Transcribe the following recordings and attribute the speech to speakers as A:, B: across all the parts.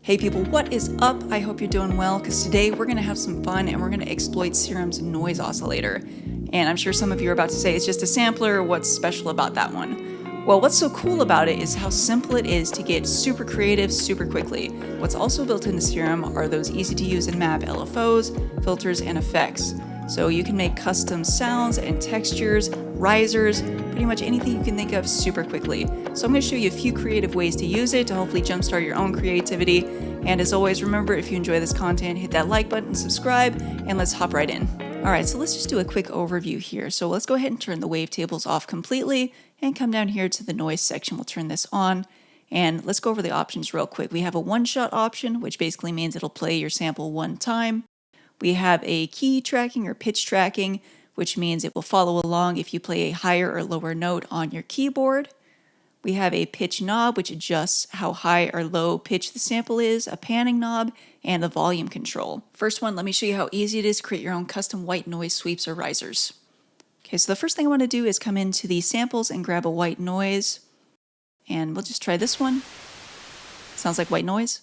A: Hey people, what is up? I hope you're doing well, because today we're going to have some fun and we're going to exploit Serum's noise oscillator. And I'm sure some of you are about to say it's just a sampler, what's special about that one? Well, what's so cool about it is how simple it is to get super creative super quickly. What's also built into Serum are those easy to use and map LFOs, filters, and effects. So you can make custom sounds and textures, risers, pretty much anything you can think of super quickly. So I'm going to show you a few creative ways to use it to hopefully jumpstart your own creativity. And as always, remember, if you enjoy this content, hit that like button, subscribe, and let's hop right in. Alright, so let's just do a quick overview here. So let's go ahead and turn the wavetables off completely and come down here to the noise section. We'll turn this on. And let's go over the options real quick. We have a one-shot option, which basically means it'll play your sample one time. We have a key tracking or pitch tracking, which means it will follow along if you play a higher or lower note on your keyboard. We have a pitch knob, which adjusts how high or low pitch the sample is, a panning knob, and a volume control. First one, let me show you how easy it is to create your own custom white noise sweeps or risers. Okay, so the first thing I want to do is come into the samples and grab a white noise. And we'll just try this one. Sounds like white noise.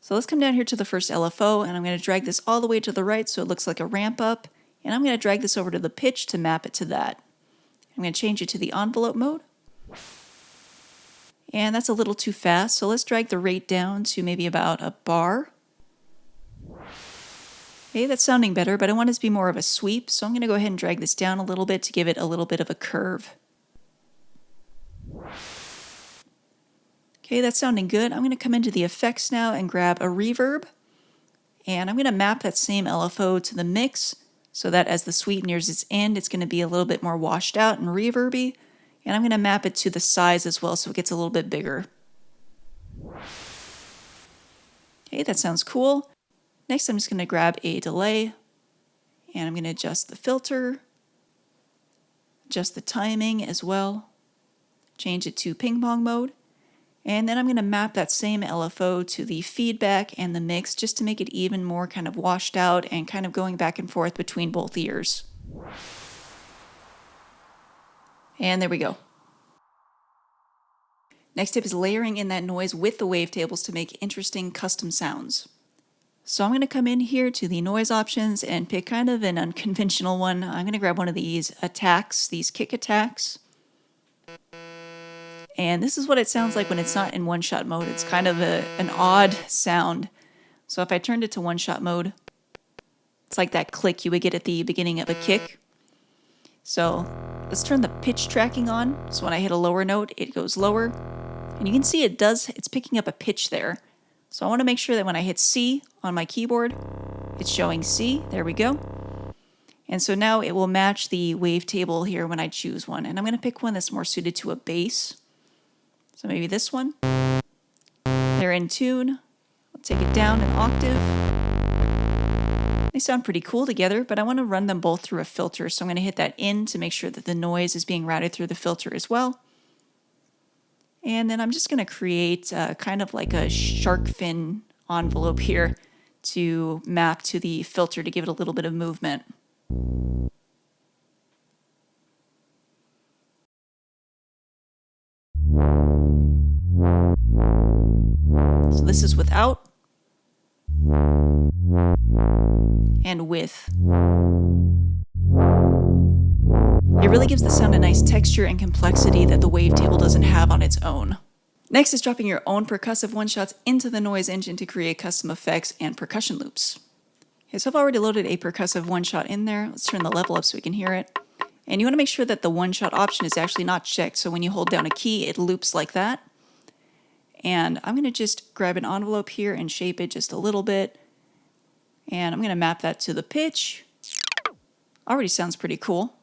A: So let's come down here to the first LFO, and I'm going to drag this all the way to the right so it looks like a ramp up. And I'm going to drag this over to the pitch to map it to that. I'm going to change it to the envelope mode. And that's a little too fast, so let's drag the rate down to maybe about a bar. Okay, that's sounding better, but I want it to be more of a sweep, so I'm going to go ahead and drag this down a little bit to give it a little bit of a curve. Okay, that's sounding good. I'm going to come into the effects now and grab a reverb. And I'm going to map that same LFO to the mix so that as the sweep nears its end, it's going to be a little bit more washed out and reverby. And I'm going to map it to the size as well so it gets a little bit bigger. Okay, that sounds cool. Next, I'm just going to grab a delay. And I'm going to adjust the filter. Adjust the timing as well. Change it to ping pong mode. And then I'm going to map that same LFO to the feedback and the mix just to make it even more kind of washed out and kind of going back and forth between both ears. And there we go. Next tip is layering in that noise with the wavetables to make interesting custom sounds. So I'm going to come in here to the noise options and pick kind of an unconventional one. I'm going to grab one of these attacks, these kick attacks. And this is what it sounds like when it's not in one-shot mode. It's kind of an odd sound. So if I turned it to one-shot mode, it's like that click you would get at the beginning of a kick. So let's turn the pitch tracking on. So when I hit a lower note, it goes lower. And you can see it's picking up a pitch there. So I want to make sure that when I hit C on my keyboard, it's showing C. There we go. And so now it will match the wavetable here when I choose one. And I'm going to pick one that's more suited to a bass. So maybe this one. They're in tune. I'll take it down an octave. They sound pretty cool together, but I want to run them both through a filter. So I'm going to hit that in to make sure that the noise is being routed through the filter as well. And then I'm just going to create kind of like a shark fin envelope here to map to the filter to give it a little bit of movement. So this is without and with. It really gives the sound a nice texture and complexity that the wavetable doesn't have on its own. Next is dropping your own percussive one-shots into the noise engine to create custom effects and percussion loops. Okay, so I've already loaded a percussive one-shot in there. Let's turn the level up so we can hear it. And you want to make sure that the one-shot option is actually not checked, so when you hold down a key, it loops like that. And I'm going to just grab an envelope here and shape it just a little bit. And I'm going to map that to the pitch. Already sounds pretty cool.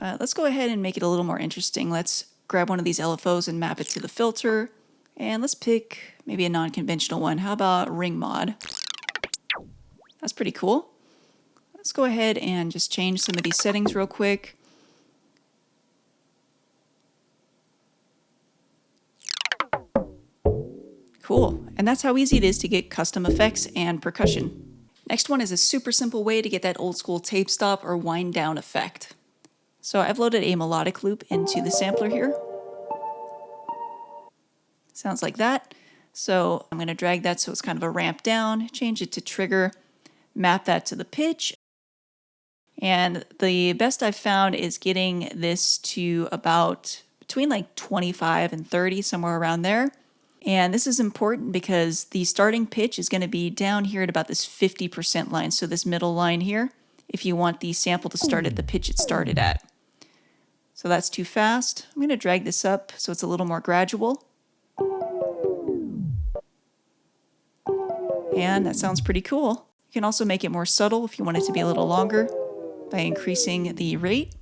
A: Let's go ahead and make it a little more interesting. Let's grab one of these LFOs and map it to the filter. And let's pick maybe a non-conventional one. How about ring mod? That's pretty cool. Let's go ahead and just change some of these settings real quick. Cool, and that's how easy it is to get custom effects and percussion. Next one is a super simple way to get that old school tape stop or wind down effect. So I've loaded a melodic loop into the sampler here. Sounds like that. So I'm going to drag that so it's kind of a ramp down, change it to trigger, map that to the pitch. And the best I've found is getting this to about between like 25 and 30, somewhere around there. And this is important because the starting pitch is going to be down here at about this 50% line, so this middle line here, if you want the sample to start at the pitch it started at. So that's too fast. I'm going to drag this up so it's a little more gradual. And that sounds pretty cool. You can also make it more subtle if you want it to be a little longer by increasing the rate.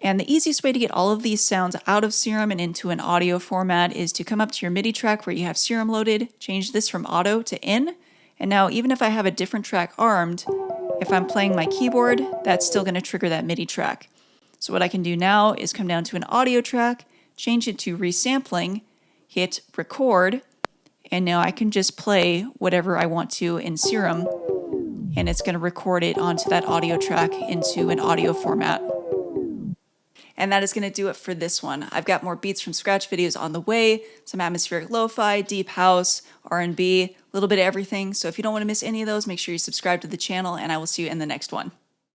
A: And the easiest way to get all of these sounds out of Serum and into an audio format is to come up to your MIDI track where you have Serum loaded, change this from auto to in, and now even if I have a different track armed, if I'm playing my keyboard, that's still going to trigger that MIDI track. So what I can do now is come down to an audio track, change it to resampling, hit record, and now I can just play whatever I want to in Serum, and it's going to record it onto that audio track into an audio format. And that is going to do it for this one. I've got more beats from scratch videos on the way, some atmospheric lo-fi, deep house, R&B, a little bit of everything. So if you don't want to miss any of those, make sure you subscribe to the channel, and I will see you in the next one.